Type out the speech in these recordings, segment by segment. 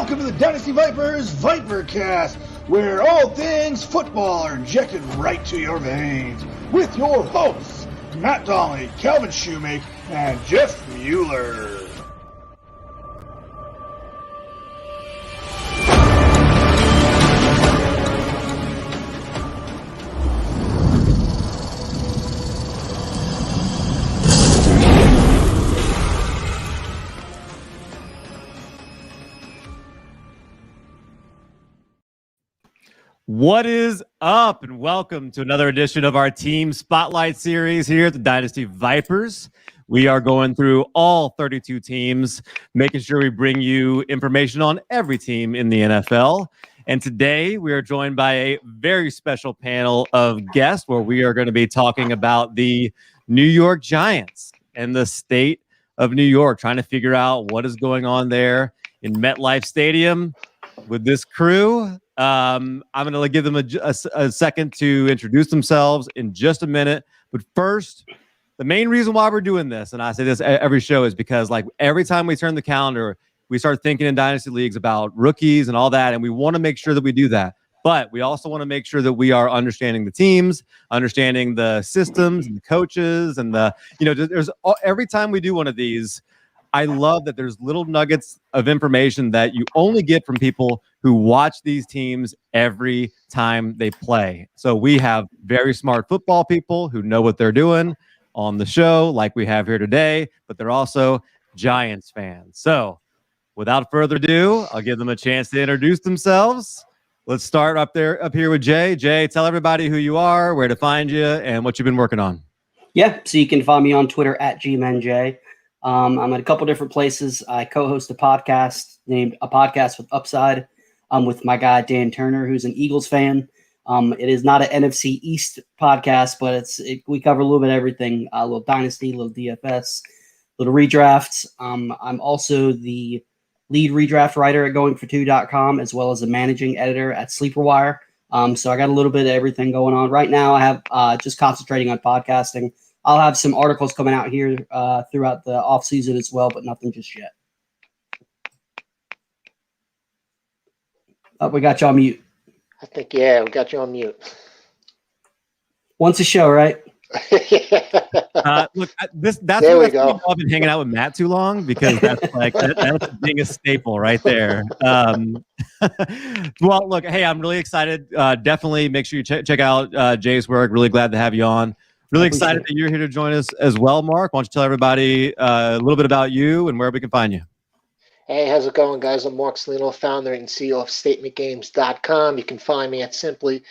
Welcome to the Dynasty Vipers Vipercast, where all things football are injected right to your veins. With your hosts, Matt Donnelly, Calvin Shoemake, and Jeff Mueller. What is up, and welcome to another edition of our Team Spotlight series here at the Dynasty Vipers. We are going through all 32 teams, making sure we bring you information on every team in the NFL. And today we are joined by a very special panel of guests where we are going to be talking about the New York Giants and the state of New York, trying to figure out what is going on there in MetLife Stadium with this crew. I'm going to give them a second to introduce themselves in just a minute. But first, the main reason why we're doing this, and I say this every show, is because like every time we turn the calendar, we start thinking in dynasty leagues about rookies and all that, and we want to make sure that we do that. But we also want to make sure that we are understanding the teams, understanding the systems and the coaches, and there's every time we do one of these, I love that there's little nuggets of information that you only get from people who watch these teams every time they play. So we have very smart football people who know what they're doing on the show, like we have here today, but they're also Giants fans. So without further ado, I'll give them a chance to introduce themselves. Let's start up here with Jay. Jay, tell everybody who you are, where to find you, and what you've been working on. Yeah, so you can find me on Twitter at GMNJ. I'm at a couple different places. I co-host a podcast named A Podcast with Upside with my guy, Dan Turner, who's an Eagles fan. It is not an NFC East podcast, but we cover a little bit of everything, a little Dynasty, a little DFS, little redrafts. I'm also the lead redraft writer at goingfor2.com, as well as a managing editor at Sleeper. So I got a little bit of everything going on. Right now I have just concentrating on podcasting. I'll have some articles coming out here throughout the off season as well, but nothing just yet. Oh, we got you on mute. I think, yeah, we got you on mute. Once a show, right? Look, that's there we go. I've been hanging out with Matt too long, because that's like that's being a staple right there. Well, look, hey, I'm really excited. Definitely make sure you check out Jay's work. Really glad to have you on. Really excited that you're here to join us as well, Mark. Why don't you tell everybody a little bit about you and where we can find you? Hey, how's it going, guys? I'm Mark Salino, founder and CEO of StatementGames.com. You can find me at simply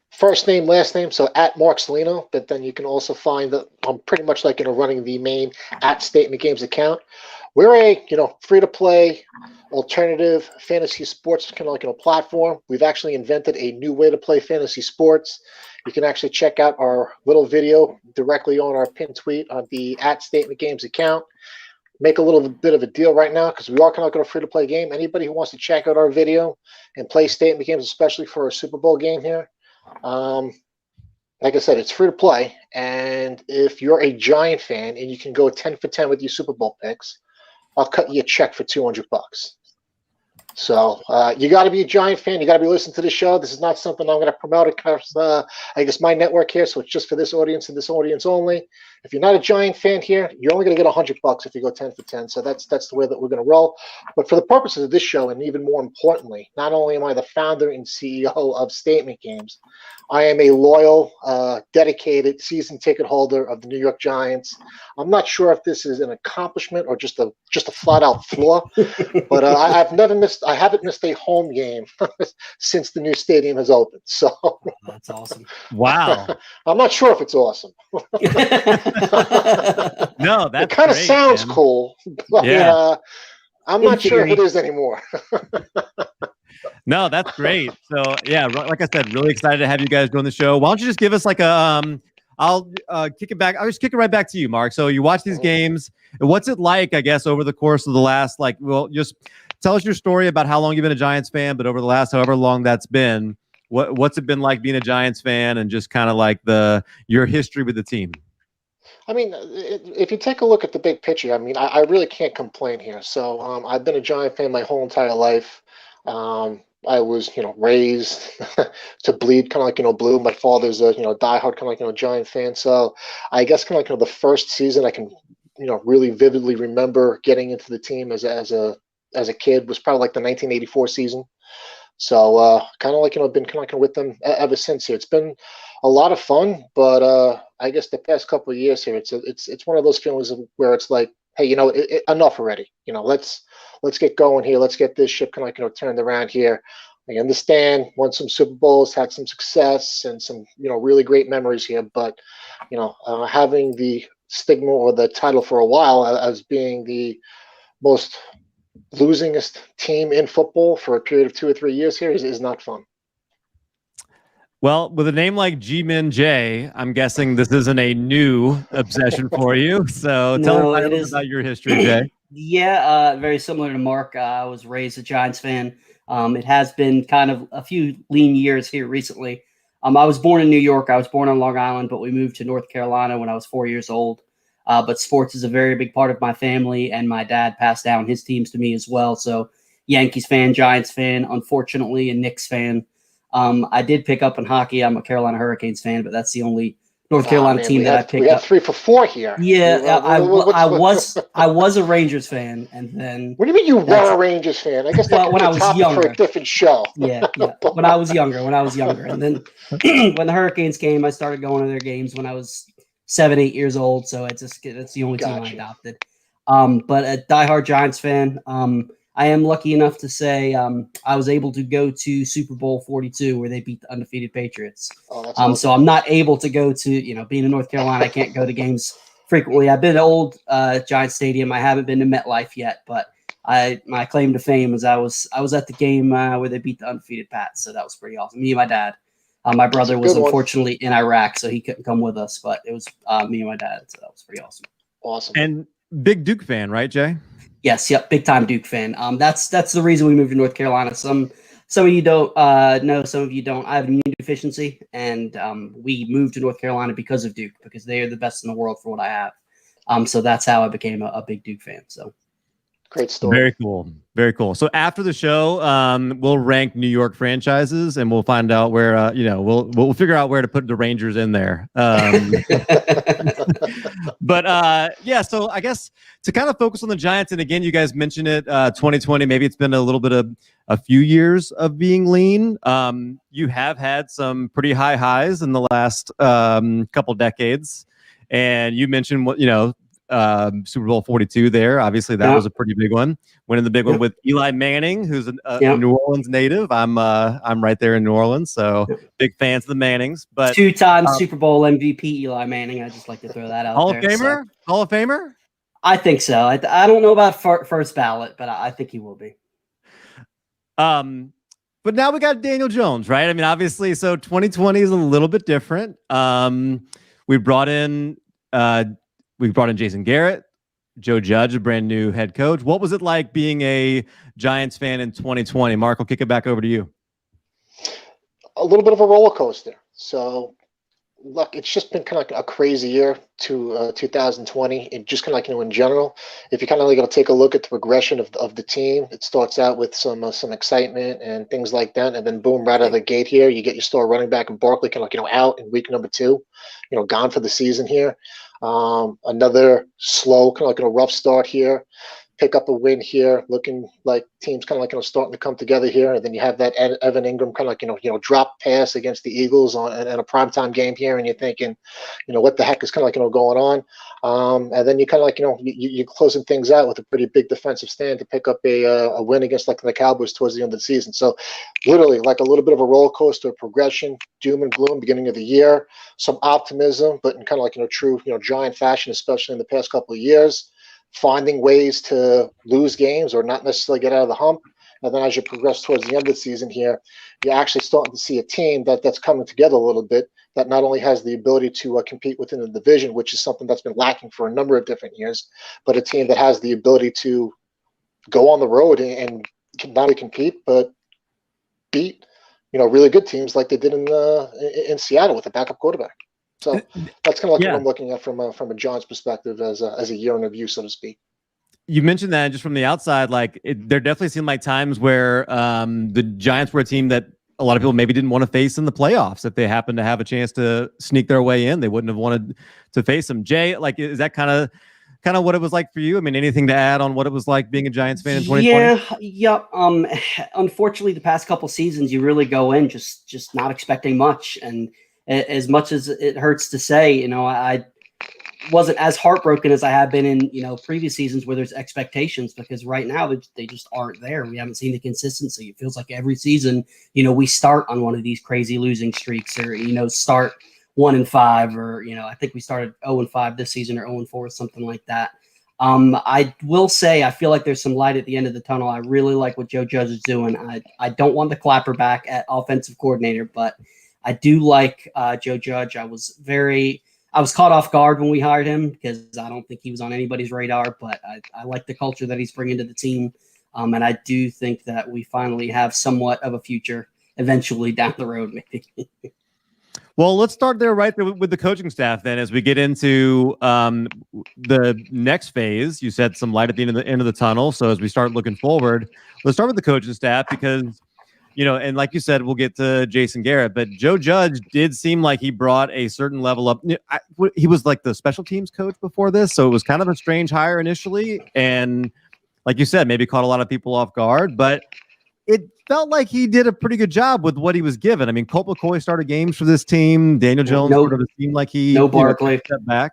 first name, last name, so at Mark Salino. But then you can also find that I'm pretty much like running the main at Statement Games account. We're a free-to-play alternative fantasy sports kind of like a platform. We've actually invented a new way to play fantasy sports. You can actually check out our little video directly on our pinned tweet on the at Statement Games account. Make a little bit of a deal right now because we are kind of like a free-to-play game. Anybody who wants to check out our video and play Statement Games, especially for a Super Bowl game here, like I said, it's free to play. And if you're a Giant fan and you can go 10 for 10 with your Super Bowl picks, I'll cut you a check for $200. So you got to be a Giant fan. You got to be listening to the show. This is not something I'm going to promote across, I guess, my network here. So it's just for this audience and this audience only. If you're not a Giant fan here, you're only going to get $100 if you go 10 for 10. So that's the way that we're going to roll. But for the purposes of this show, and even more importantly, not only am I the founder and CEO of Statement Games, I am a loyal, dedicated season ticket holder of the New York Giants. I'm not sure if this is an accomplishment or just a flat out flaw, but I haven't missed a home game since the new stadium has opened. So that's awesome. Wow. I'm not sure if it's awesome. No, that's it kind of sounds man. Cool, but yeah. I'm not sure if it is anymore. No, that's great. So yeah, like I said, really excited to have you guys doing the show. Why don't you just give us like a I'll kick it back. I'll just kick it right back to you, Mark. So you watch these games. What's it like, I guess, over the course of the last, just tell us your story about how long you've been a Giants fan, but over the last however long that's been, what's it been like being a Giants fan and just kind of like your history with the team? I mean, if you take a look at the big picture, I mean, I really can't complain here. So I've been a Giant fan my whole entire life. I was, raised to bleed kind of like, blue. My father's a, diehard kind of like, Giant fan. So I guess kind of like, the first season I can, really vividly remember getting into the team as a kid was probably like the 1984 season. So kind of like, been kind of like with them ever since here. It's been a lot of fun, but I guess the past couple of years here, it's one of those feelings where it's like, hey, enough already. Let's get going here. Let's get this ship kind of like, turned around here. I understand, won some Super Bowls, had some success, and some really great memories here. But having the stigma or the title for a while as being the most losingest team in football for a period of 2 or 3 years here is not fun. Well, with a name like G-Min J, I'm guessing this isn't a new obsession for you. So tell us a little about your history, Jay. Yeah, very similar to Mark. I was raised a Giants fan. It has been kind of a few lean years here recently. I was born in New York. I was born on Long Island, but we moved to North Carolina when I was 4 years old. But sports is a very big part of my family, and my dad passed down his teams to me as well. So Yankees fan, Giants fan, unfortunately, a Knicks fan. I did pick up in hockey. I'm a Carolina Hurricanes fan, but that's the only North Carolina team that I picked up. We had 3 for 4 here. Yeah, I was a Rangers fan, and then. What do you mean you were a Rangers fan? I guess that when I was younger, for a different show. Yeah. When I was younger, and then when the Hurricanes came, I started going to their games when I was 7, 8 years old. So it's the only team I adopted. But a diehard Giants fan. I am lucky enough to say I was able to go to Super Bowl 42 where they beat the undefeated Patriots. Awesome. So I'm not able to go to, being in North Carolina, I can't go to games frequently. I've been to old Giants Stadium. I haven't been to MetLife yet, but my claim to fame is I was at the game where they beat the undefeated Pats. So that was pretty awesome. Me and my dad. My brother was unfortunately in Iraq, so he couldn't come with us, but it was me and my dad. So that was pretty awesome. Awesome. And big Duke fan, right, Jay? Yes, yep, big time Duke fan. That's the reason we moved to North Carolina. Some of you don't know, some of you don't. I have an immune deficiency, and we moved to North Carolina because of Duke, because they are the best in the world for what I have. So that's how I became a big Duke fan. So great story. Very cool. Very cool. So after the show, we'll rank New York franchises, and we'll find out where we'll figure out where to put the Rangers in there. But yeah, so I guess to kind of focus on the Giants, and again, you guys mentioned it, 2020. Maybe it's been a little bit of a few years of being lean. You have had some pretty high highs in the last couple decades, and you mentioned Super Bowl 42 there. Obviously, that was a pretty big one. Winning the big one with Eli Manning, who's a New Orleans native. I'm right there in New Orleans, so big fans of the Mannings. But 2-time Super Bowl MVP Eli Manning. I just like to throw that out Hall there. Of Famer? So. Hall of Famer? I think so. I don't know about first ballot, but I think he will be. But now we got Daniel Jones, right? I mean, obviously, so 2020 is a little bit different. We brought in Jason Garrett, Joe Judge, a brand new head coach. What was it like being a Giants fan in 2020? Mark, I'll kick it back over to you. A little bit of a roller coaster. So, look, it's just been kind of like a crazy year to 2020. It just kind of like, in general, if you kind of like take a look at the progression of the team, it starts out with some excitement and things like that. And then boom, right out of the gate here, you get your star running back in Barkley kind of like, out in week number 2, gone for the season here. Another slow, kind of like a rough start here. Pick up a win here, looking like teams kind of like starting to come together here, and then you have that Evan Ingram kind of like drop pass against the Eagles in a primetime game here, and you're thinking, what the heck is kind of like going on? And then you kind of like you're closing things out with a pretty big defensive stand to pick up a win against like the Cowboys towards the end of the season. So literally like a little bit of a roller coaster progression, doom and gloom beginning of the year, some optimism, but in kind of like true Giant fashion, especially in the past couple of years. Finding ways to lose games or not necessarily get out of the hump. And then as you progress towards the end of the season here, you're actually starting to see a team that's coming together a little bit, that not only has the ability to compete within the division, which is something that's been lacking for a number of different years, but a team that has the ability to go on the road and not only compete, but beat, really good teams like they did in Seattle with a backup quarterback. So that's kind of like what I'm looking at from a Giants perspective as a year in review, so to speak. You mentioned that just from the outside, like there definitely seemed like times where the Giants were a team that a lot of people maybe didn't want to face in the playoffs. If they happened to have a chance to sneak their way in, they wouldn't have wanted to face them. Jay, like, is that kind of what it was like for you? I mean, anything to add on what it was like being a Giants fan in 2020? Yeah. Unfortunately, the past couple seasons, you really go in just not expecting much, and as much as it hurts to say, I wasn't as heartbroken as I have been in previous seasons where there's expectations, because right now they just aren't there. We haven't seen the consistency. It feels like every season, we start on one of these crazy losing streaks, or start 1-5, or I think we started 0-5 this season, or 0-4, something like that. I will say I feel like there's some light at the end of the tunnel. I really like what Joe Judge is doing. I don't want the clapper back at offensive coordinator, but I do like Joe Judge. I was caught off guard when we hired him because I don't think he was on anybody's radar, but I like the culture that he's bringing to the team. And I do think that we finally have somewhat of a future eventually down the road, maybe. Well, let's start there right there with the coaching staff then as we get into the next phase. You said some light at the end of the tunnel. So as we start looking forward, let's start with the coaching staff because and like you said, we'll get to Jason Garrett, but Joe Judge did seem like he brought a certain level up. He was like the special teams coach before this, so it was kind of a strange hire initially. And like you said, maybe caught a lot of people off guard, but it felt like he did a pretty good job with what he was given. I mean, Colt McCoy started games for this team. Daniel Jones sort of seemed like he stepped back.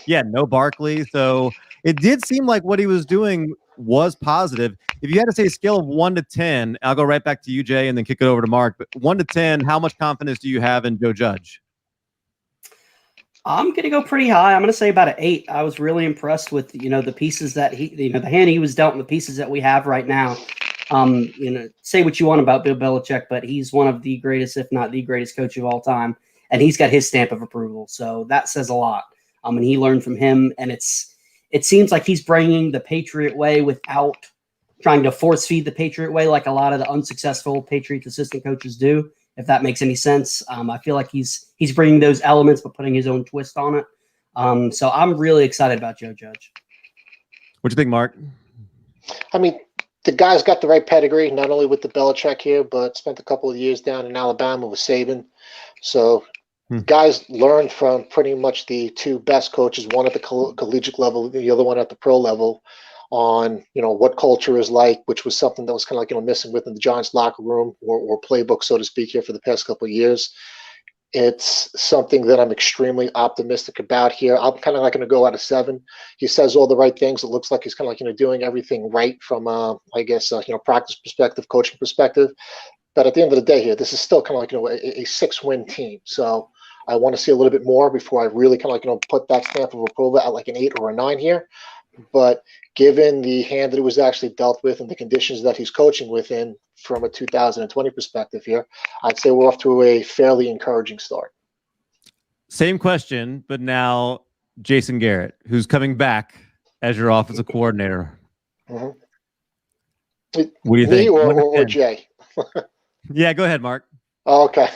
Yeah, no Barkley. So it did seem like what he was doing was positive. If you had to say a scale of 1 to 10, I'll go right back to you, Jay, and then kick it over to Mark. But 1 to 10, how much confidence do you have in Joe Judge? I'm going to go pretty high. I'm going to say about an 8. I was really impressed with, the pieces that the hand he was dealt and the pieces that we have right now. Say what you want about Bill Belichick, but he's one of the greatest, if not the greatest coach of all time. And he's got his stamp of approval. So that says a lot. And he learned from him. And it seems like he's bringing the Patriot way without trying to force feed the Patriot way like a lot of the unsuccessful Patriots assistant coaches do, if that makes any sense. I feel like he's bringing those elements but putting his own twist on it. So I'm really excited about Joe Judge. What do you think, Mark? I mean, the guy's got the right pedigree, not only with the Belichick here, but spent a couple of years down in Alabama with Saban. So guys learned from pretty much the two best coaches, one at the collegiate level, the other one at the pro level, on what culture is like, which was something that was kind of like missing within the Giants locker room or playbook, so to speak, here for the past couple of years. It's something that I'm extremely optimistic about here. I'm kind of like going to go out of 7. He says all the right things. It looks like he's kind of like doing everything right from practice perspective, coaching perspective. But at the end of the day here, this is still kind of like a 6-win team. So I want to see a little bit more before I really kind of like put that stamp of approval at like an 8 or a 9 here. But given the hand that it was actually dealt with and the conditions that he's coaching within from a 2020 perspective here, I'd say we're off to a fairly encouraging start. Same question, but now Jason Garrett, who's coming back as your offensive coordinator. Mm-hmm. What do you think? Or Jay? Yeah, go ahead, Mark. Okay.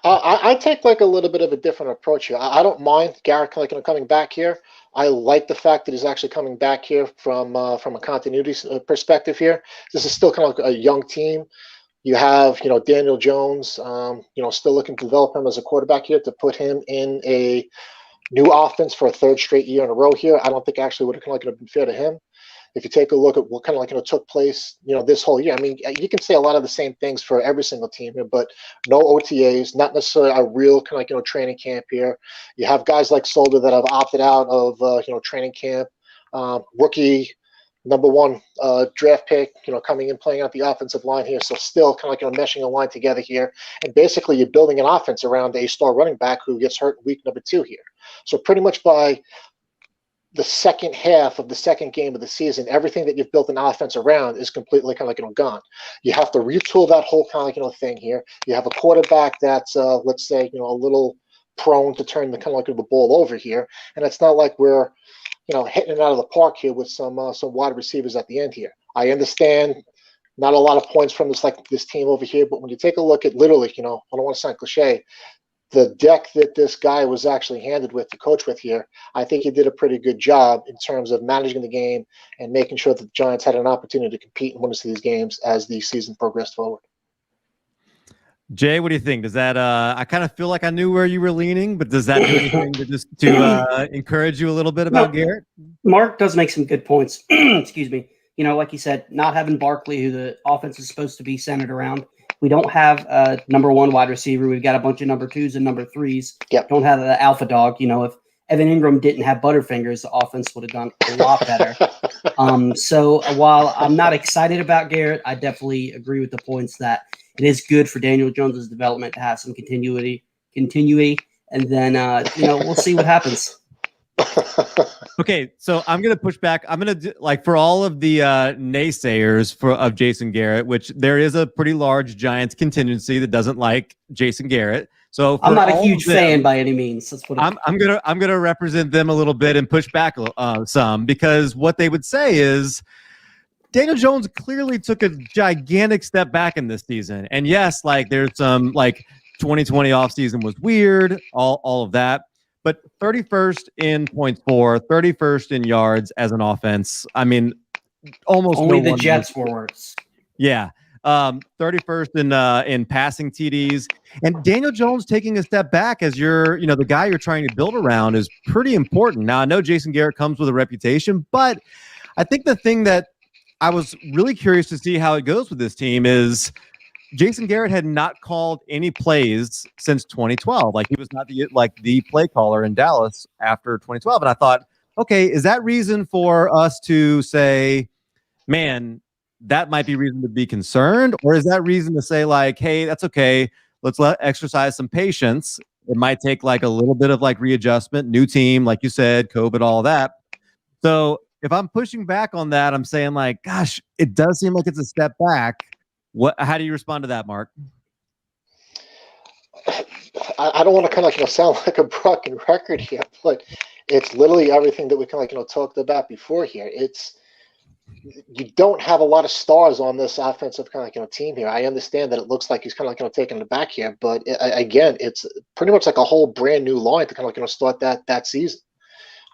I take like a little bit of a different approach here. I don't mind Garrett coming back here. I like the fact that he's actually coming back here from a continuity perspective here. This is still kind of like a young team. You have, Daniel Jones, still looking to develop him as a quarterback here to put him in a new offense for a 3rd straight year in a row here. I don't think actually would have kind of like been fair to him. If you take a look at what kind of like took place, this whole year. I mean, you can say a lot of the same things for every single team here, but no OTAs, not necessarily a real kind of like training camp here. You have guys like Solder that have opted out of training camp. Rookie number 1 draft pick, coming in playing out the offensive line here. So still kind of like meshing a line together here, and basically you're building an offense around a star running back who gets hurt in week number 2 here. So pretty much by the second half of the second game of the season, everything that you've built an offense around is completely kind of like gone. You have to retool that whole kind of thing here. You have a quarterback that's let's say a little prone to turn the kind of like the ball over here, and it's not like we're hitting it out of the park here with some wide receivers at the end here. I understand not a lot of points from this team over here, but when you take a look at literally, I don't want to sound cliche, the deck that this guy was actually handed with to coach with here, I think he did a pretty good job in terms of managing the game and making sure that the Giants had an opportunity to compete and win us these games as the season progressed forward. Jay, what do you think? Does that I kind of feel like I knew where you were leaning, but does that do anything to encourage you a little bit about Garrett? Mark does make some good points. Excuse me. Like you said, not having Barkley, who the offense is supposed to be centered around. We don't have a number one wide receiver. We've got a bunch of number twos and number threes. Yep. Don't have the alpha dog. If Evan Ingram didn't have Butterfingers, the offense would have done a lot better. So while I'm not excited about Garrett, I definitely agree with the points that it is good for Daniel Jones's development to have some continuity, and then we'll see what happens. Okay, so I'm gonna push back. I'm gonna do, for all of the naysayers of Jason Garrett, which there is a pretty large Giants contingency that doesn't like Jason Garrett. So I'm not a huge fan by any means. That's what I'm gonna represent them a little bit and push back some, because what they would say is Daniel Jones clearly took a gigantic step back in this season. And yes, there's some 2020 offseason was weird, all of that. But 31st in points for, 31st in yards as an offense. I mean, almost only the Jets were worse. Yeah. 31st in passing TDs. And Daniel Jones taking a step back as the guy you're trying to build around is pretty important. Now, I know Jason Garrett comes with a reputation, but I think the thing that I was really curious to see how it goes with this team is Jason Garrett had not called any plays since 2012. He was not the play caller in Dallas after 2012. And I thought, okay, is that reason for us to say, man, that might be reason to be concerned? Or is that reason to say hey, that's okay. Let's exercise some patience. It might take a little bit of readjustment, new team, like you said, COVID, all that. So if I'm pushing back on that, I'm saying gosh, it does seem like it's a step back. How do you respond to that, Mark? I don't want to kind of sound like a broken record here, but it's literally everything that we kind of talked about before here. You don't have a lot of stars on this offensive kind of team here. I understand that it looks like he's kind of taking it back here, but again, it's pretty much a whole brand new line to kind of start that season.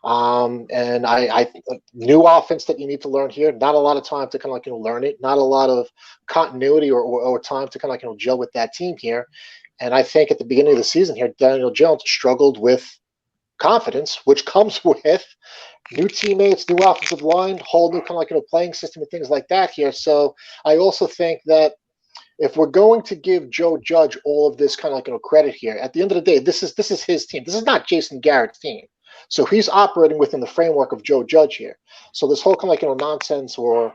And I new offense that you need to learn here. Not a lot of time to kind of learn it. Not a lot of continuity or time to kind of gel with that team here. And I think at the beginning of the season here, Daniel Jones struggled with confidence, which comes with new teammates, new offensive line, whole new kind of playing system and things like that here. So I also think that if we're going to give Joe Judge all of this kind of credit here, at the end of the day, this is his team. This is not Jason Garrett's team. So he's operating within the framework of Joe Judge here. So this whole kind of nonsense or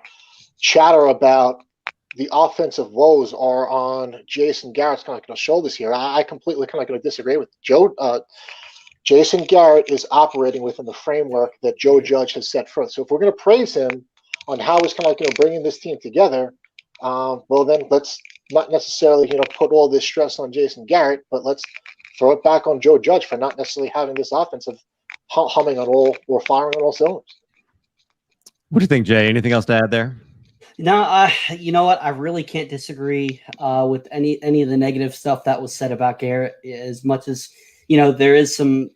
chatter about the offensive woes are on Jason Garrett's kind of shoulders here. I completely kind of disagree with Joe. Jason Garrett is operating within the framework that Joe Judge has set forth. So if we're going to praise him on how he's kind of bringing this team together, well then let's not necessarily put all this stress on Jason Garrett, but let's throw it back on Joe Judge for not necessarily having this offensive humming on all or firing on all cylinders. What do you think, Jay? Anything else to add there? No, you know what? I really can't disagree with any of the negative stuff that was said about Garrett. As much as there is some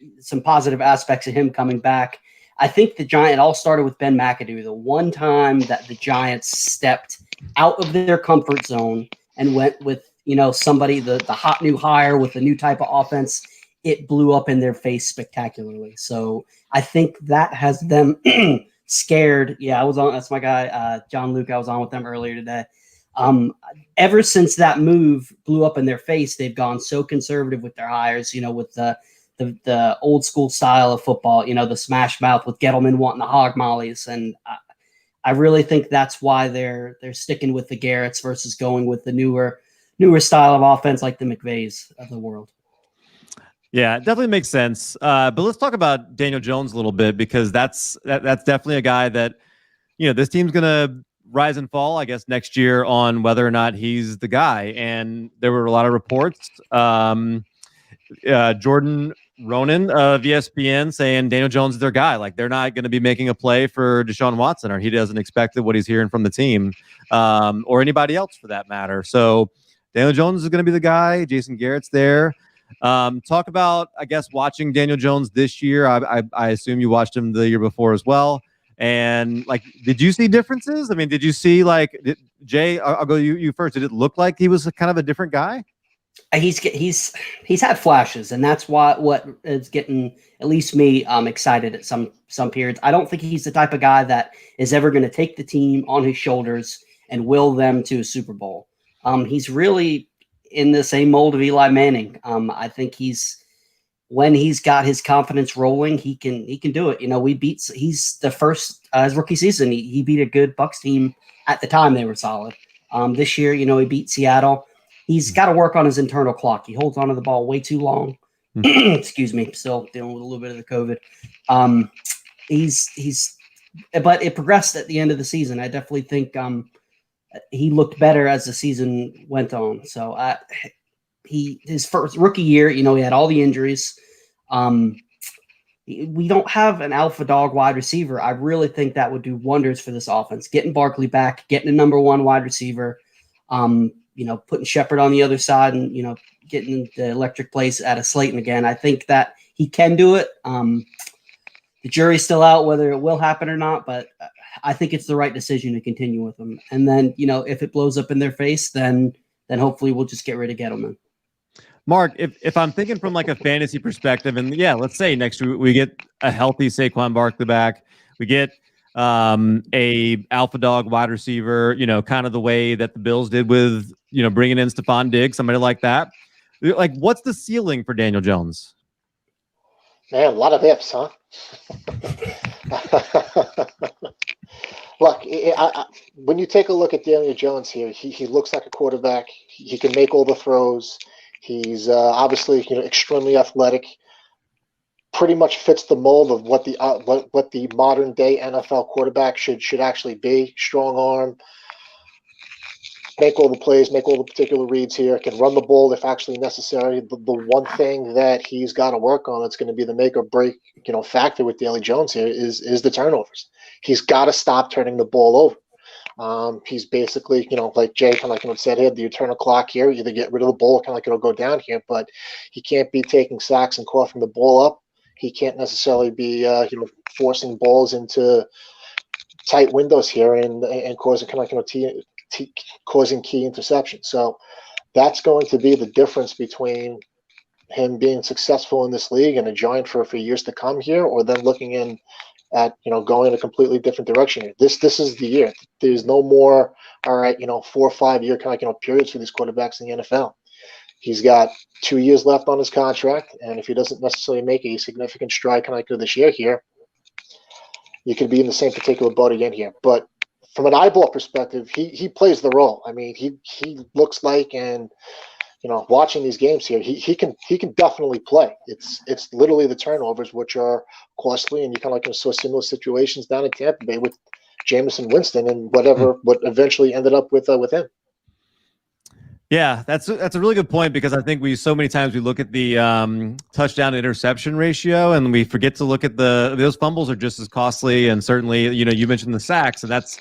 positive aspects of him coming back. I think it all started with Ben McAdoo. The one time that the Giants stepped out of their comfort zone and went with somebody, the hot new hire with a new type of offense, it blew up in their face spectacularly. So I think that has them scared. Yeah, that's my guy, John Luke. I was on with them earlier today. Ever since that move blew up in their face, they've gone so conservative with their hires, with the old school style of football, the smash mouth with Gettleman wanting the hog mollies. And I really think that's why they're sticking with the Garretts versus going with the newer style of offense like the McVays of the world. Yeah, it definitely makes sense. But let's talk about Daniel Jones a little bit, because that's definitely a guy that, this team's going to rise and fall, I guess, next year on whether or not he's the guy. And there were a lot of reports. Jordan Ronan of ESPN saying Daniel Jones is their guy. They're not going to be making a play for Deshaun Watson, or he doesn't expect what he's hearing from the team, or anybody else for that matter. So Daniel Jones is going to be the guy. Jason Garrett's there. Talk about, I guess, watching Daniel Jones this year. I assume you watched him the year before as well. And like, did you see differences? I mean, did you see Jay? I'll go you first. Did it look like he was kind of a different guy? He's had flashes, and that's what is getting at least me excited at some periods. I don't think he's the type of guy that is ever going to take the team on his shoulders and will them to a Super Bowl. He's really in the same mold of Eli Manning. I think when he's got his confidence rolling, he can do it. He's the first his rookie season. He beat a good Bucs team at the time. They were solid. This year, he beat Seattle. He's got to work on his internal clock. He holds onto the ball way too long. Excuse me. Still dealing with a little bit of the COVID. But it progressed at the end of the season. I definitely think he looked better as the season went on. So his first rookie year, he had all the injuries. We don't have an alpha dog wide receiver. I really think that would do wonders for this offense. Getting Barkley back, getting a number one wide receiver, putting Shepard on the other side and, getting the electric place out of Slayton again. I think that he can do it. The jury's still out whether it will happen or not, but I think it's the right decision to continue with him. And then, if it blows up in their face, then hopefully we'll just get rid of Gettleman. Mark, if I'm thinking from like a fantasy perspective, and let's say next week we get a healthy Saquon Barkley back, we get a alpha dog wide receiver, kind of the way that the Bills did with, bringing in Stephon Diggs, somebody like that. Like, what's the ceiling for Daniel Jones? Man, a lot of ifs, huh? Look, when you take a look at Daniel Jones here, he looks like a quarterback. He can make all the throws. He's obviously, extremely athletic. Pretty much fits the mold of what the modern day NFL quarterback should actually be. Strong arm, make all the plays, make all the particular reads here, can run the ball if actually necessary. The one thing that he's got to work on that's going to be the make or break, factor with Daniel Jones here is the turnovers. He's got to stop turning the ball over. He's basically, like Jay kind of said here, the eternal clock here, either get rid of the ball, kind of like it'll go down here, but he can't be taking sacks and coughing the ball up. He can't necessarily be, forcing balls into tight windows here and causing causing key interceptions. So that's going to be the difference between him being successful in this league and a giant for years to come here, or then looking in at going in a completely different direction here. This is the year. There's no more 4 or 5 year kind of periods for these quarterbacks in the NFL. He's got 2 years left on his contract, and if he doesn't necessarily make a significant stride kind of this year here, you could be in the same particular boat again here. But from an eyeball perspective, he plays the role. I mean, he looks like, and watching these games here, he can definitely play. It's literally the turnovers which are costly, and you kind of saw similar situations down in Tampa Bay with Jameson Winston and what eventually ended up with him. Yeah, that's a really good point, because I think so many times we look at the touchdown to interception ratio and we forget to look at those fumbles are just as costly. And certainly, you mentioned the sacks, and that's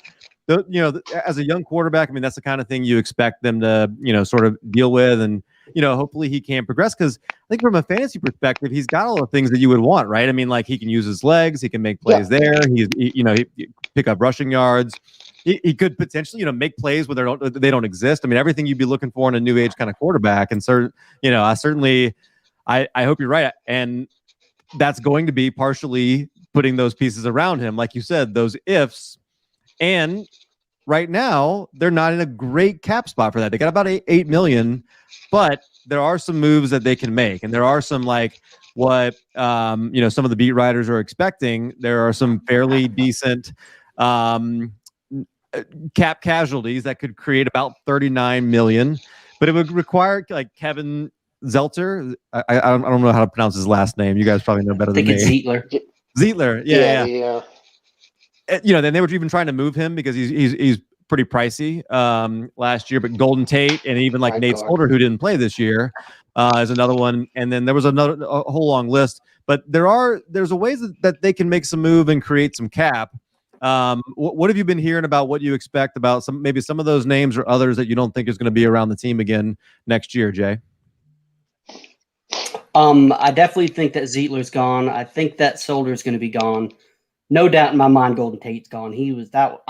as a young quarterback, I mean, that's the kind of thing you expect them to, sort of deal with. And, hopefully he can progress, because I think from a fantasy perspective, he's got all the things that you would want, right? I mean, like, he can use his legs, he can make plays there. He pick up rushing yards. He could potentially, make plays where they don't exist. I mean, everything you'd be looking for in a new age kind of quarterback. And I hope you're right. And that's going to be partially putting those pieces around him, like you said, those ifs. And right now, they're not in a great cap spot for that. They got about $8 million, but there are some moves that they can make, and there are some what some of the beat writers are expecting. There are some fairly decent cap casualties that could create about $39 million, but it would require Kevin Zelter. I don't know how to pronounce his last name. You guys probably know better than me. I think it's Zeitler. Yeah. Then they were even trying to move him because he's pretty pricey last year. But Golden Tate and even Nate Solder, who didn't play this year, is another one. And then there was a whole long list. But there's a ways that they can make some move and create some cap. What have you been hearing about what you expect about some of those names or others that you don't think is going to be around the team again next year, Jay? I definitely think that Zietler's gone. I think that Solder's going to be gone. No doubt in my mind, Golden Tate's gone. He was that.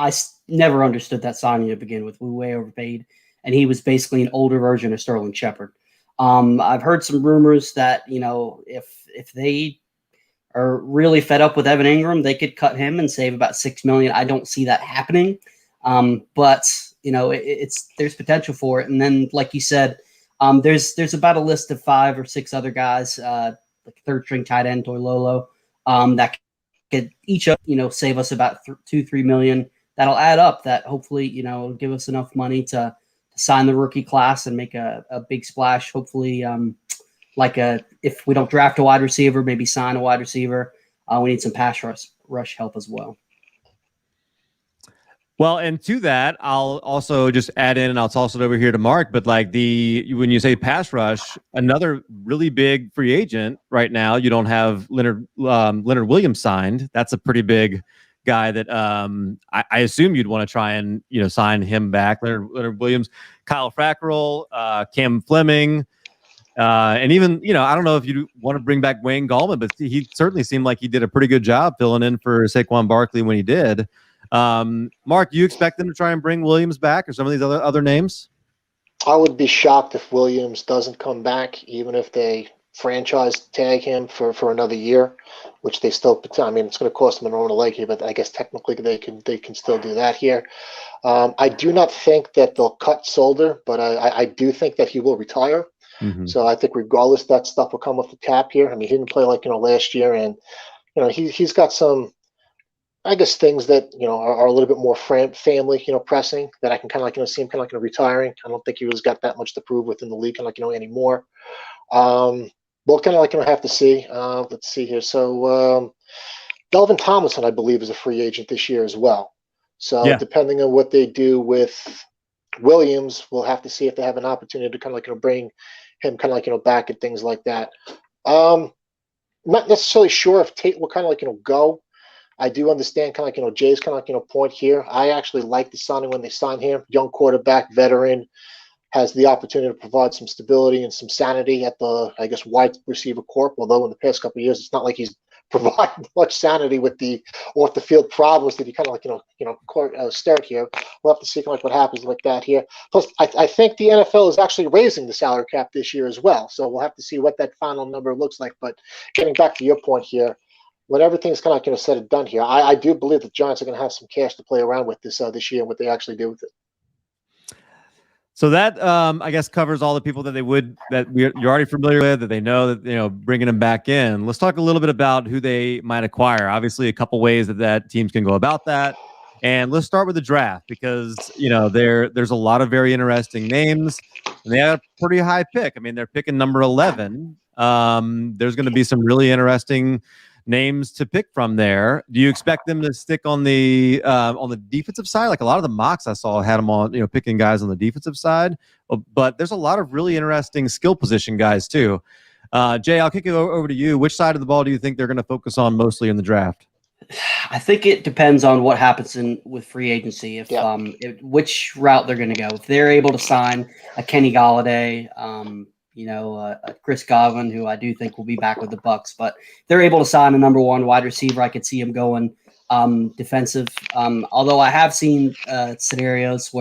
Never understood that signing to begin with. We way overpaid, and he was basically an older version of Sterling Shepard. I've heard some rumors that if they are really fed up with Evan Ingram, they could cut him and save about $6 million. I don't see that happening, but there's potential for it. And then, like you said, there's about a list of 5 or 6 other guys, like third string tight end Toilolo, that could each save us about $2-3 million. That'll add up. That hopefully will give us enough money to sign the rookie class and make a big splash. Hopefully, if we don't draft a wide receiver, maybe sign a wide receiver. We need some pass rush help as well. Well, and to that, I'll also just add in, and I'll toss it over here to Mark. But when you say pass rush, another really big free agent right now, you don't have Leonard Williams signed. That's a pretty big guy that I assume you'd want to try and sign him back. Leonard Williams, Kyle Fackrell, Cam Fleming, and even I don't know if you want to bring back Wayne Gallman, but he certainly seemed like he did a pretty good job filling in for Saquon Barkley when he did. Mark, do you expect them to try and bring Williams back or some of these other names? I would be shocked if Williams doesn't come back, even if they franchise tag him for another year, which they still. I mean, it's going to cost them an arm and a leg here, but I guess technically they can still do that here. I do not think that they'll cut Solder, but I do think that he will retire. Mm-hmm. So I think regardless, that stuff will come off the cap here. I mean, he didn't play last year, and he's got some, I guess, things that are a little bit more family pressing that I can kind of see him kind of retiring. I don't think he was got that much to prove within the league anymore. We'll kind of have to see. Let's see here. So Delvin Tomlinson, I believe, is a free agent this year as well. So depending on what they do with Williams, we'll have to see if they have an opportunity to kind of bring him kind of back and things like that. Not necessarily sure if Tate will kind of go. I do understand kind of Jay's kind of point here. I actually like the signing when they signed him. Young quarterback, veteran, has the opportunity to provide some stability and some sanity at the, I guess, wide receiver corp. Although in the past couple of years, it's not like he's provided much sanity with the off the field problems that he kind of start here. We'll have to see what happens like that here. Plus, I think the NFL is actually raising the salary cap this year as well. So we'll have to see what that final number looks like. But getting back to your point here, when everything's kind of said and done here, I do believe the Giants are going to have some cash to play around with this year and what they actually do with it. So that I guess covers all the people that you're already familiar with, that they know that bringing them back in. Let's talk a little bit about who they might acquire. Obviously, a couple ways that teams can go about that, and let's start with the draft because there's a lot of very interesting names, and they have a pretty high pick. I mean, they're picking number 11. There's going to be some really interesting names to pick from there. Do you expect them to stick on the defensive side? Like a lot of the mocks I saw had them on, picking guys on the defensive side, but there's a lot of really interesting skill position guys too. Jay, I'll kick it over to you. Which side of the ball do you think they're going to focus on mostly in the draft? I think it depends on what happens with free agency. Which route they're going to go. If they're able to sign a Kenny Golladay, Chris Godwin, who I do think will be back with the Bucks, but they're able to sign a number 1 wide receiver. I could see him going defensive. Although I have seen scenarios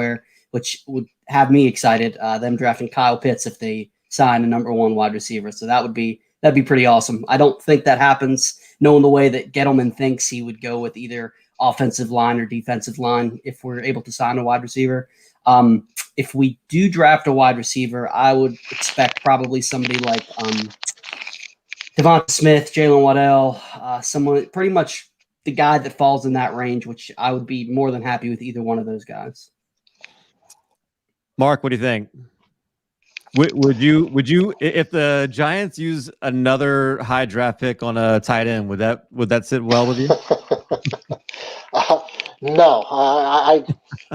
which would have me excited, them drafting Kyle Pitts if they sign a number 1 wide receiver. So that'd be pretty awesome. I don't think that happens, knowing the way that Gettleman thinks he would go with either offensive line or defensive line if we're able to sign a wide receiver. If we do draft a wide receiver, I would expect probably somebody like Devonta Smith, Jalen Waddell, someone pretty much the guy that falls in that range, which I would be more than happy with either one of those guys. Mark, what do you think? Would you if the Giants use another high draft pick on a tight end, would that sit well with you? No, I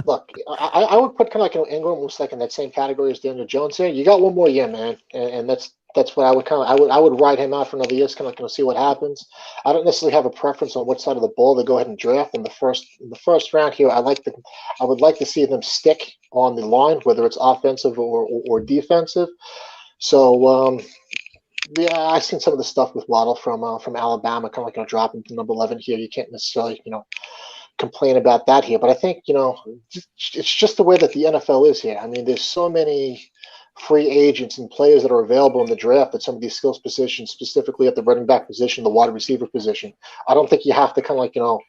look. I would put kind of Ingram looks like in that same category as Daniel Jones here. You got one more year, man, and that's what I would I would ride him out for another year, kind of see what happens. I don't necessarily have a preference on what side of the ball they go ahead and draft in the first round here. I would like to see them stick on the line, whether it's offensive or defensive. So Yeah, I've seen some of the stuff with Waddle from Alabama, kind of like dropping to number 11 here. You can't necessarily complain about that here, but I think it's just the way that the NFL is here. I mean, there's so many free agents and players that are available in the draft at some of these skills positions, specifically at the running back position, the wide receiver position. I don't think you have to kind of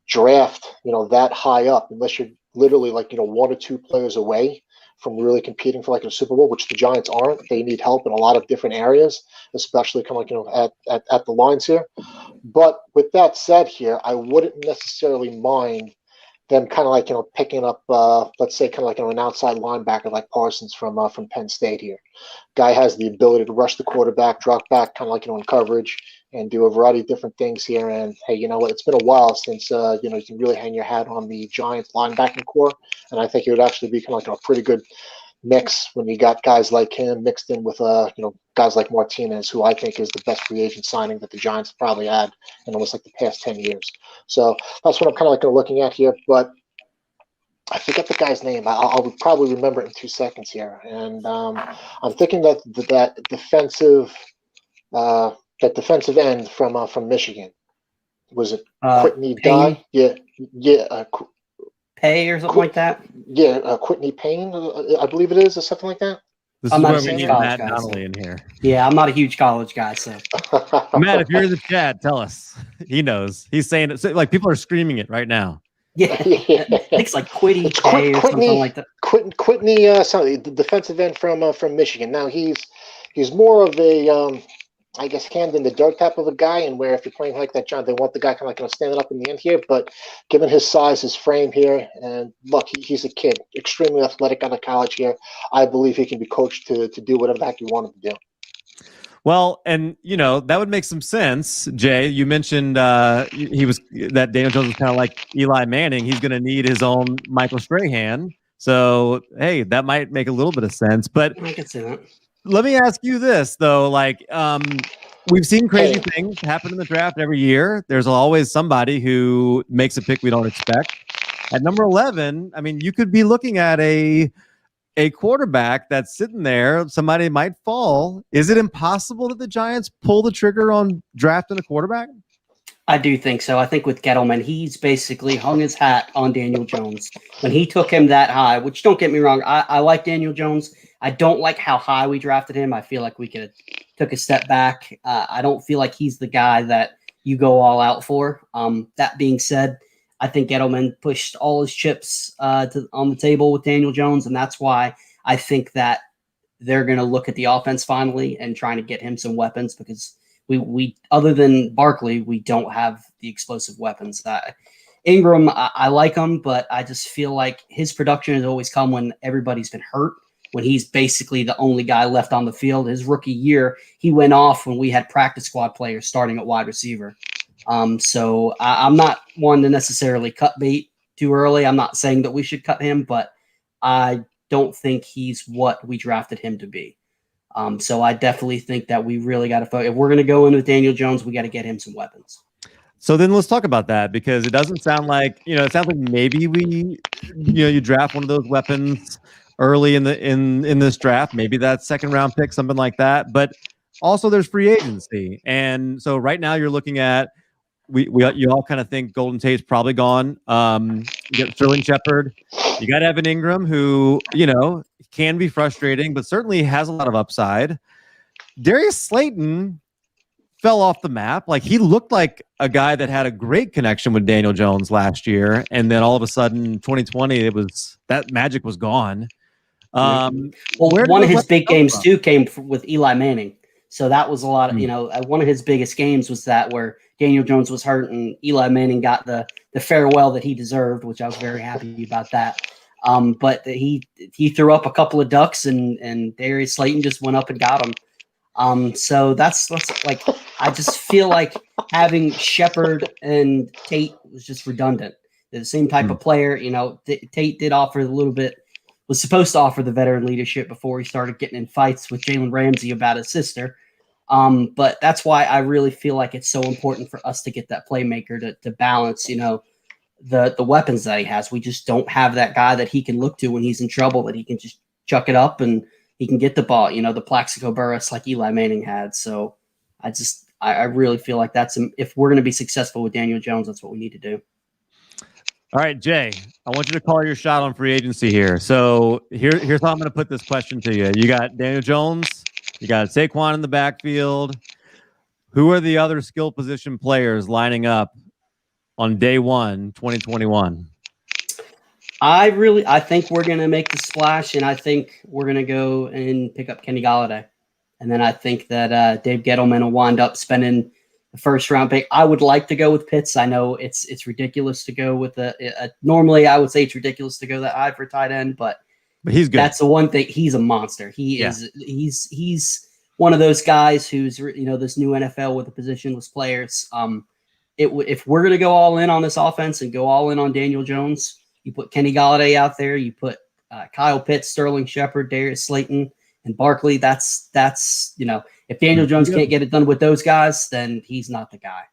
draft that high up unless you're literally one or two players away from really competing for a Super Bowl, which the Giants aren't. They need help in a lot of different areas, especially kind of at the lines here. But with that said here, I wouldn't necessarily mind them kind of picking up let's say kind of an outside linebacker like Parsons from Penn State here. Guy has the ability to rush the quarterback, drop back kind of in coverage, and do a variety of different things here. And hey, you know what? It's been a while since you can really hang your hat on the Giants linebacking core, and I think it would actually be kind of a pretty good mix when you got guys like him mixed in with guys like Martinez, who I think is the best free agent signing that the Giants have probably had in almost the past 10 years. So that's what I'm kind of looking at here. But I forget the guy's name. I'll probably remember it in 2 seconds here. And I'm thinking that defensive end from Michigan. Was it Whitney Dye? Yeah. Pay or something like that? Yeah, Whitney Payne, I believe it is, or something like that. This is where we need Matt Donnelly in here. Yeah, I'm not a huge college guy, so. Matt, if you're in the chat, tell us. He knows. He's saying it. So, people are screaming it right now. Yeah, it's like Quiddy Pay or something like that. Whitney, sorry, the defensive end from Michigan. Now he's more of a I guess hand in the dirt type of a guy, and where if you're playing like that, John, they want the guy kind of standing up in the end here. But given his size, his frame here, and look, he's a kid, extremely athletic out of college here. I believe he can be coached to do whatever the heck you want him to do. Well, and that would make some sense, Jay. You mentioned that Daniel Jones was kind of like Eli Manning. He's going to need his own Michael Strahan. So hey, that might make a little bit of sense. But I can see that. Let me ask you this though, we've seen crazy things happen in the draft every year. There's always somebody who makes a pick we don't expect. At number 11, I mean, you could be looking at a quarterback that's sitting there. Somebody might fall. Is it impossible that the Giants pull the trigger on drafting a quarterback? I do think so. I think with Gettleman, he's basically hung his hat on Daniel Jones. When he took him that high, which don't get me wrong, I like Daniel Jones. I don't like how high we drafted him. I feel like we could have took a step back. I don't feel like he's the guy that you go all out for. That being said, I think Gettleman pushed all his chips on the table with Daniel Jones, and that's why I think that they're going to look at the offense finally and trying to get him some weapons, because we other than Barkley, we don't have the explosive weapons. Ingram, I like him, but I just feel like his production has always come when everybody's been hurt, when he's basically the only guy left on the field. His rookie year, he went off when we had practice squad players starting at wide receiver. So I'm not one to necessarily cut bait too early. I'm not saying that we should cut him, but I don't think he's what we drafted him to be. So I definitely think that we really got to focus. If we're going to go in with Daniel Jones, we got to get him some weapons. So then let's talk about that, because it doesn't sound like, it sounds like maybe you draft one of those weapons early in this draft, maybe that second round pick, something like that. But also there's free agency. And so right now you're looking at, you all kind of think Golden Tate's probably gone. You got Sterling Shepard, you got Evan Ingram, who, can be frustrating, but certainly has a lot of upside. Darius Slayton fell off the map. Like, he looked like a guy that had a great connection with Daniel Jones last year, and then all of a sudden 2020, that magic was gone. Well, one of his big games too came with Eli Manning. So that was a lot of, one of his biggest games was that where Daniel Jones was hurt and Eli Manning got the farewell that he deserved, which I was very happy about that. But he threw up a couple of ducks and Darius Slayton just went up and got him. So that's like, I just feel like having Shepard and Tate was just redundant. They're the same type of player. Tate did offer a little bit, was supposed to offer the veteran leadership before he started getting in fights with Jalen Ramsey about his sister. But that's why I really feel like it's so important for us to get that playmaker to balance, the weapons that he has. We just don't have that guy that he can look to when he's in trouble, that he can just chuck it up and He can get the ball, the Plaxico Burress like Eli Manning had. So I really feel like if we're going to be successful with Daniel Jones, that's what we need to do. All right, Jay, I want you to call your shot on free agency here. So here's how I'm going to put this question to you. You got Daniel Jones, you got Saquon in the backfield. Who are the other skill position players lining up on day 1, 2021? I think we're going to make the splash, and I think we're going to go and pick up Kenny Golladay. And then I think that Dave Gettleman will wind up spending the first round pick. I would like to go with Pitts. I know it's ridiculous to go with normally I would say it's ridiculous to go that high for tight end, but he's good. That's the one thing. He's a monster. He's one of those guys who's this new NFL with the positionless players. If we're gonna go all in on this offense and go all in on Daniel Jones, you put Kenny Golladay out there, you put Kyle Pitts, Sterling Shepard, Darius Slayton, and Barkley. That's if Daniel Jones can't get it done with those guys, then he's not the guy.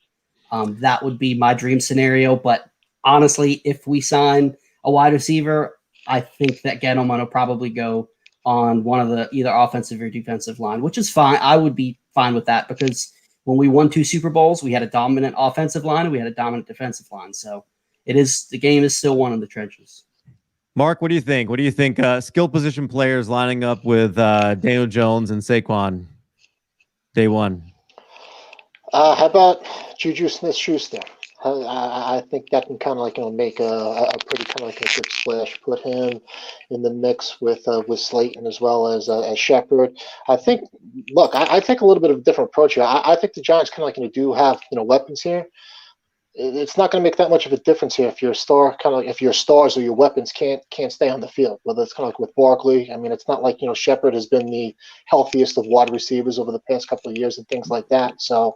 That would be my dream scenario. But honestly, if we sign a wide receiver, I think that Gettleman will probably go on one of the either offensive or defensive line, which is fine. I would be fine with that because when we won 2 Super Bowls, we had a dominant offensive line and we had a dominant defensive line. So the game is still won in the trenches. Mark, what do you think? What do you think? Skill position players lining up with Daniel Jones and Saquon day 1. How about Juju Smith-Schuster? I think that can kind of make a pretty kind of like a good splash. Put him in the mix with Slayton as well as Shepard. I think. Look, I take a little bit of a different approach here. I think the Giants kind of do have weapons here. It's not going to make that much of a difference here if your if your stars or your weapons can't stay on the field. Whether it's kind of like with Barkley. I mean, it's not like Shepard has been the healthiest of wide receivers over the past couple of years and things like that. So,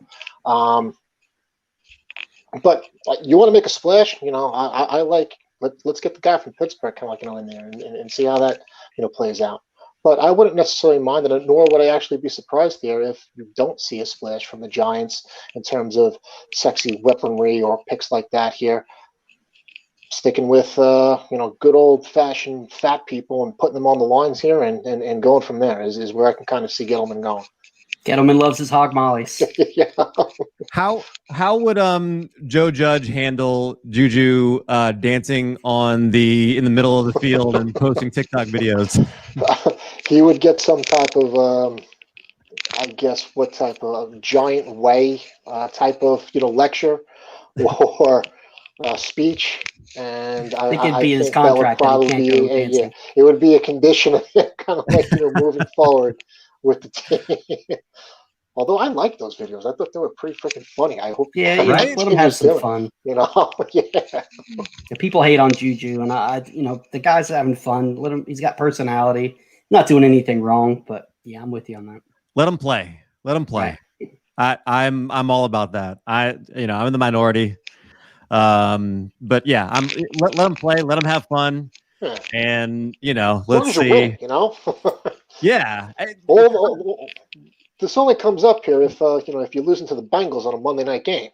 but you want to make a splash, I like let's get the guy from Pittsburgh kind of in there and see how that plays out. But I wouldn't necessarily mind it, nor would I actually be surprised here if you don't see a splash from the Giants in terms of sexy weaponry or picks like that here. Sticking with, good old-fashioned fat people and putting them on the lines here and going from there is where I can kind of see Gettleman going. Gettleman loves his hog mollies. Yeah. How would Joe Judge handle Juju dancing in the middle of the field and posting TikTok videos? He would get some type of I guess what type of giant way type of lecture or speech, and I think it'd be his contract. That would probably be it would be a condition of kind of like moving forward with the team. Although I like those videos, I thought they were pretty freaking funny. I hope let him have some fun. Yeah. People hate on Juju, and the guy's having fun. Let him. He's got personality. Not doing anything wrong, but yeah, I'm with you on that. Let him play. Right. I'm all about that. I'm in the minority. But yeah, let him play, let him have fun. Yeah. And let's see. Win, yeah. This only comes up here if if you're losing to the Bengals on a Monday night game.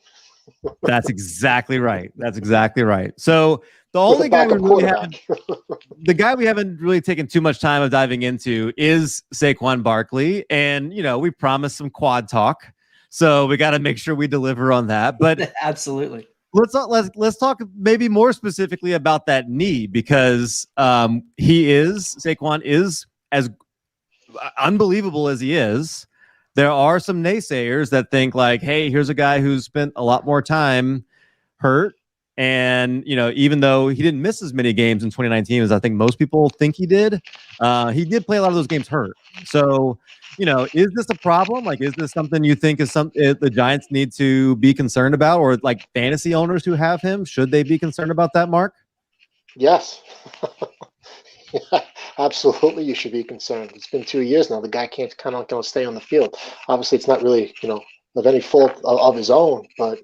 That's exactly right. So the only guy the guy we haven't really taken too much time of diving into is Saquon Barkley, and we promised some quad talk, so we got to make sure we deliver on that. But absolutely, let's talk maybe more specifically about that knee, because Saquon is as unbelievable as he is. There are some naysayers that think like, hey, here's a guy who's spent a lot more time hurt. And, even though he didn't miss as many games in 2019 as I think most people think he did play a lot of those games hurt. So, is this a problem? Like, is this something you think is the Giants need to be concerned about, or like fantasy owners who have him? Should they be concerned about that, Mark? Yes. Yeah, absolutely. You should be concerned. It's been 2 years now. The guy can't kind of stay on the field. Obviously, it's not really, of any fault of his own, but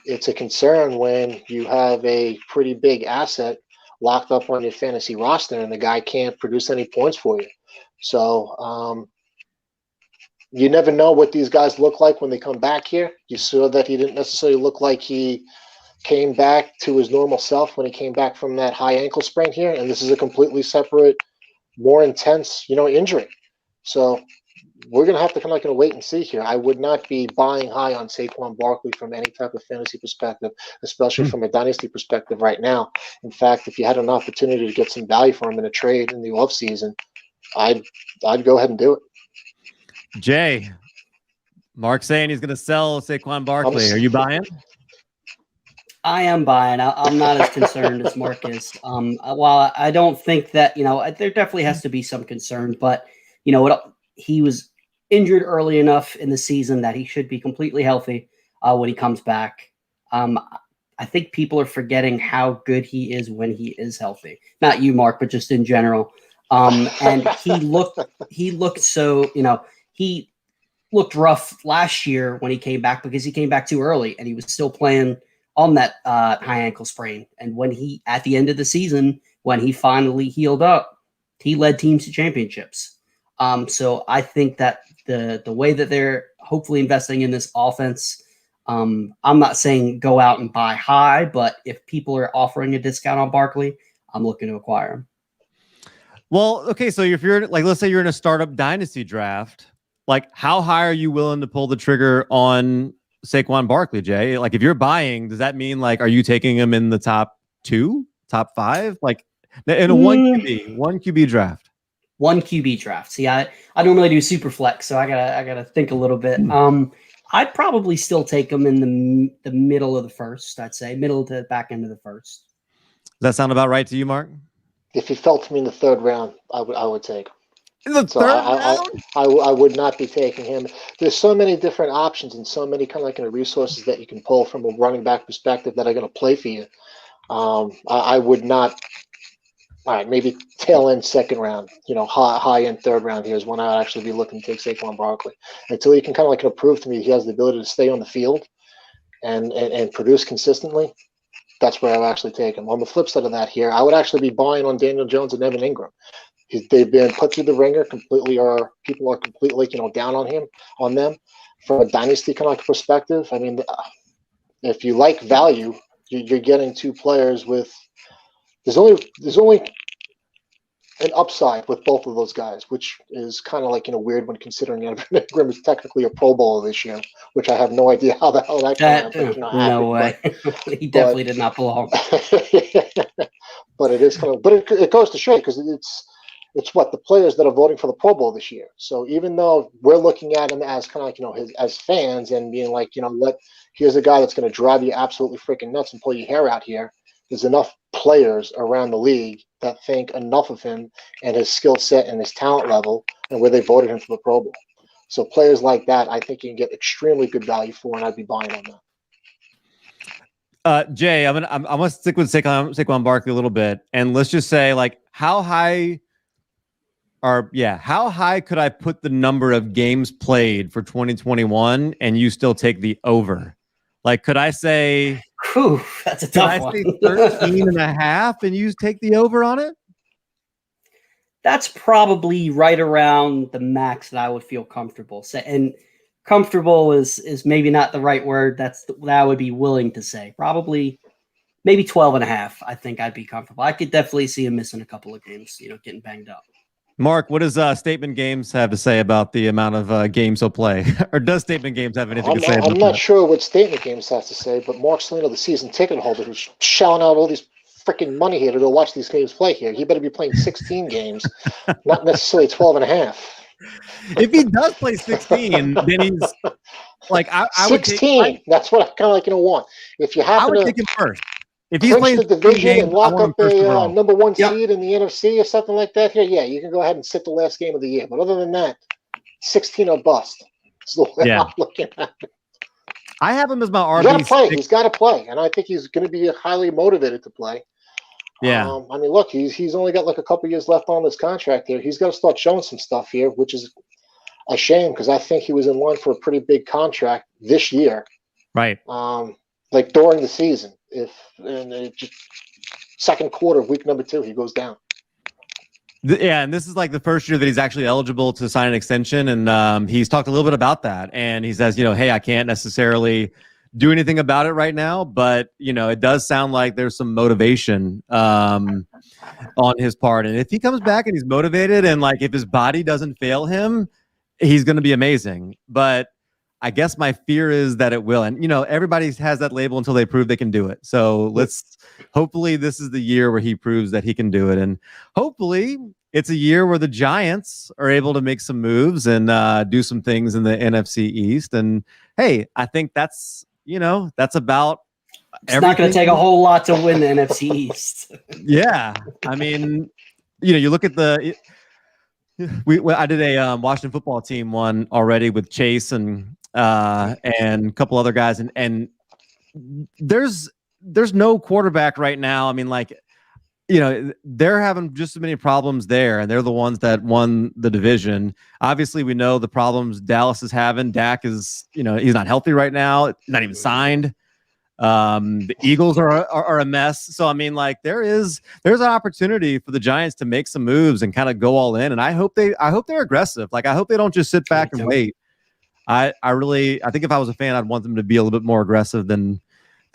it's a concern when you have a pretty big asset locked up on your fantasy roster and the guy can't produce any points for you. So you never know what these guys look like when they come back here. You saw that he didn't necessarily look like he came back to his normal self when he came back from that high ankle sprain here. And this is a completely separate, more intense, injury. So we're going to have to kind of wait and see here. I would not be buying high on Saquon Barkley from any type of fantasy perspective, especially from a dynasty perspective right now. In fact, if you had an opportunity to get some value for him in a trade in the offseason, I'd go ahead and do it. Jay, Mark's saying he's going to sell Saquon Barkley. Are you buying? I am buying. I'm not as concerned as Mark is. While I don't think that, there definitely has to be some concern, but he was injured early enough in the season that he should be completely healthy when he comes back. I think people are forgetting how good he is when he is healthy. Not you, Mark, but just in general. And he looked so, he looked rough last year when he came back because he came back too early and he was still playing on that high ankle sprain. And when at the end of the season, when he finally healed up, he led teams to championships. So I think that the way that they're hopefully investing in this offense, I'm not saying go out and buy high, but if people are offering a discount on Barkley, I'm looking to acquire him. Well, okay, so if you're let's say you're in a startup dynasty draft, how high are you willing to pull the trigger on Saquon Barkley, Jay? If you're buying, does that mean are you taking him in the top 2, top 5, in a one QB draft? One QB draft. See, I normally do super flex, so I gotta think a little bit. I'd probably still take him in the middle of the first. I'd say middle to back end of the first. Does that sound about right to you, Mark? If he fell to me in the third round, I would take him. In the third round? I would not be taking him. There's so many different options and so many kind of resources that you can pull from a running back perspective that are going to play for you. I would not. All right, maybe tail end second round, high end third round here is when I'd actually be looking to take Saquon Barkley. Until he can kind of prove to me he has the ability to stay on the field and produce consistently, that's where I'll actually take him. On the flip side of that here, I would actually be buying on Daniel Jones and Evan Ingram. They've been put through the ringer completely, or people are completely, down on them from a dynasty kind of perspective. I mean, if you like value, you're getting two players with. There's only an upside with both of those guys, which is kind of weird when considering Evan Ingram is technically a Pro Bowler this year, which I have no idea how the hell that happened. No way. He definitely did not belong. But it is but it goes to show because it's what the players that are voting for the Pro Bowl this year. So even though we're looking at him as kind of as fans and being here's a guy that's going to drive you absolutely freaking nuts and pull your hair out here. There's enough players around the league that think enough of him and his skill set and his talent level and where they voted him for the Pro Bowl. So players like that, I think you can get extremely good value for, and I'd be buying on that. Jay, I'm gonna stick with Saquon Barkley a little bit, and let's just say how high could I put the number of games played for 2021 and you still take the over? Could I say? Whew, that's a tough one. Say 13 and a half and you take the over on it? That's probably right around the max that I would feel comfortable. And comfortable is maybe not the right word. That I would be willing to say. Probably maybe 12 and a half. I think I'd be comfortable. I could definitely see him missing a couple of games, getting banged up. Mark, what does Statement Games have to say about the amount of games he'll play? Or does Statement Games have anything to say about that? I'm not sure what Statement Games has to say, but Mark Salino, the season ticket holder, who's shelling out all these freaking money here to go watch these games play here, he better be playing 16 games, not necessarily 12 and a half. If he does play 16, then he's I 16. That's what I kind of want. If you happen I would take him first. If he's clinch playing the division and lock up a number one Yep. seed in the NFC or something like that, yeah, you can go ahead and sit the last game of the year. But other than that, 16 or bust. That's the way I'm looking at it. I have him as my RB. He's got to play. He's got to play, and I think he's going to be highly motivated to play. Yeah. I mean, look, he's only got a couple years left on this contract here. He's got to start showing some stuff here, which is a shame because I think he was in line for a pretty big contract this year. Right. During the season, just second quarter of week number 2, he goes down. Yeah, and this is the first year that he's actually eligible to sign an extension, and he's talked a little bit about that. And he says, hey, I can't necessarily do anything about it right now, but it does sound like there's some motivation on his part. And if he comes back and he's motivated, and like if his body doesn't fail him, he's going to be amazing. But I guess my fear is that it will. And everybody has that label until they prove they can do it. So hopefully this is the year where he proves that he can do it, and hopefully it's a year where the Giants are able to make some moves and do some things in the NFC East. And hey, I think that's about. It's not going to take a whole lot to win the NFC East. Yeah, I mean, you look at I did a Washington football team one already with Chase and a couple other guys, and there's no quarterback right now. I mean, like, they're having just as many problems there, and they're the ones that won the division. Obviously, we know the problems Dallas is having. Dak is, he's not healthy right now, not even signed. The Eagles are a mess. So, I mean, like, there's an opportunity for the Giants to make some moves and kind of go all in. And I hope they're aggressive. Like, I hope they don't just sit back and wait. I think if I was a fan, I'd want them to be a little bit more aggressive than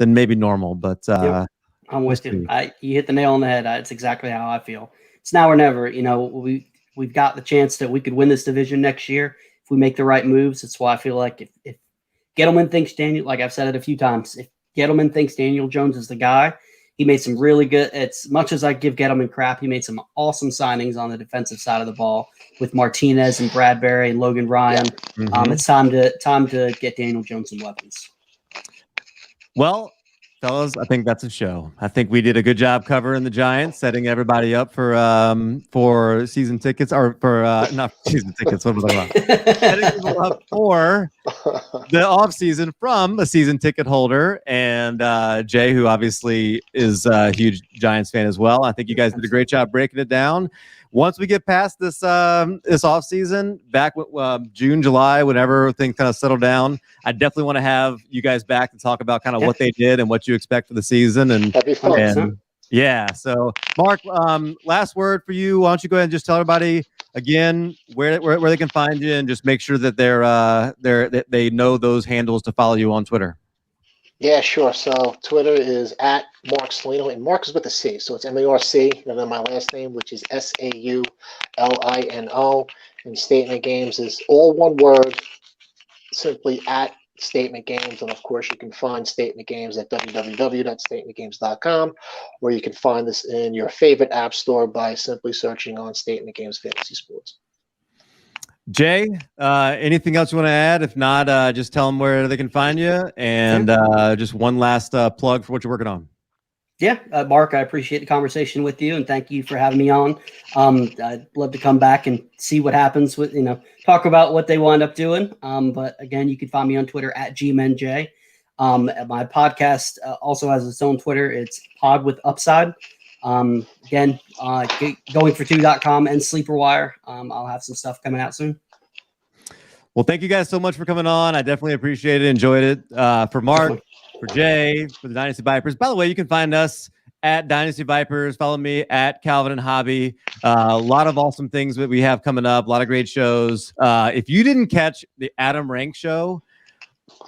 maybe normal. But yep. I'm with you. You hit the nail on the head. It's exactly how I feel. It's now or never. We've got the chance that we could win this division next year if we make the right moves. That's why I feel like if Gettleman thinks Daniel, like I've said it a few times, if Gettleman thinks Daniel Jones is the guy, he made some really good. As much as I give Gettleman crap, he made some awesome signings on the defensive side of the ball with Martinez and Bradbury and Logan Ryan. Yeah. Mm-hmm. It's time to get Daniel Jones some weapons. Well, fellas, I think that's a show. I think we did a good job covering the Giants, setting everybody up for season tickets, or for not season tickets. What was I about? Setting people up for the off season from a season ticket holder, and Jay, who obviously is a huge Giants fan as well. I think you guys did a great job breaking it down. Once we get past this off season, back June, July, whenever things kind of settle down, I definitely want to have you guys back to talk about kind of what they did and what you expect for the season. And that'd be fun. Yeah. So, Mark, last word for you. Why don't you go ahead and just tell everybody again where they can find you, and just make sure that they know those handles to follow you on Twitter. Yeah, sure. So Twitter is at Mark Salino, and Mark is with a C. So it's M-A-R-C, and then my last name, which is S-A-U-L-I-N-O. And Statement Games is all one word, simply at Statement Games. And of course, you can find Statement Games at www.statementgames.com, or you can find this in your favorite app store by simply searching on Statement Games Fantasy Sports. Jay, anything else you want to add? If not, just tell them where they can find you, and just one last plug for what you're working on. Yeah, Mark, I appreciate the conversation with you, and thank you for having me on. I'd love to come back and see what happens with, talk about what they wind up doing. But again, you can find me on Twitter at GMenJ. My podcast also has its own Twitter. It's Pod with Upside. Again, goingfor2.com and Sleeperwire. I'll have some stuff coming out soon. Well, thank you guys so much for coming on. I definitely appreciate it. Enjoyed it. For Mark, for Jay, for the Dynasty Vipers. By the way, you can find us at Dynasty Vipers. Follow me at Calvin and Hobby. A lot of awesome things that we have coming up. A lot of great shows. If you didn't catch the Adam Rank show,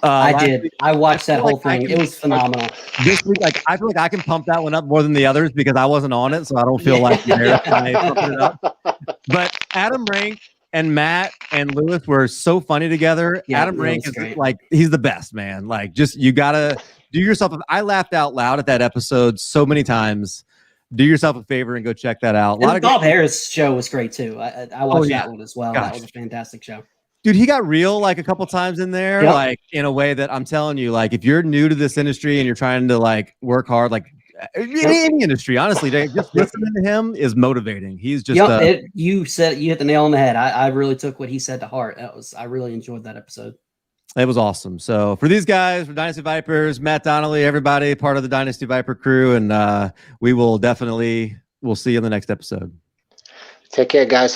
I did. I watched that whole thing. It was phenomenal. This week, I feel like I can pump that one up more than the others because I wasn't on it, so I don't feel like I pumped it up. But Adam Rank and Matt and Lewis were so funny together. Yeah, Adam Rank is great. He's the best, man. You gotta do yourself. I laughed out loud at that episode so many times. Do yourself a favor and go check that out. Bob Harris' show was great too. I watched that one as well. Gosh. That was a fantastic show. Dude, he got real a couple times in there, in a way that I'm telling you, if you're new to this industry and you're trying to work hard, any industry, honestly, just listening to him is motivating. He's just you hit the nail on the head. I really took what he said to heart. I really enjoyed that episode. It was awesome. So for these guys, for Dynasty Vipers, Matt Donnelly, everybody part of the Dynasty Viper crew, and we'll see you in the next episode. Take care, guys.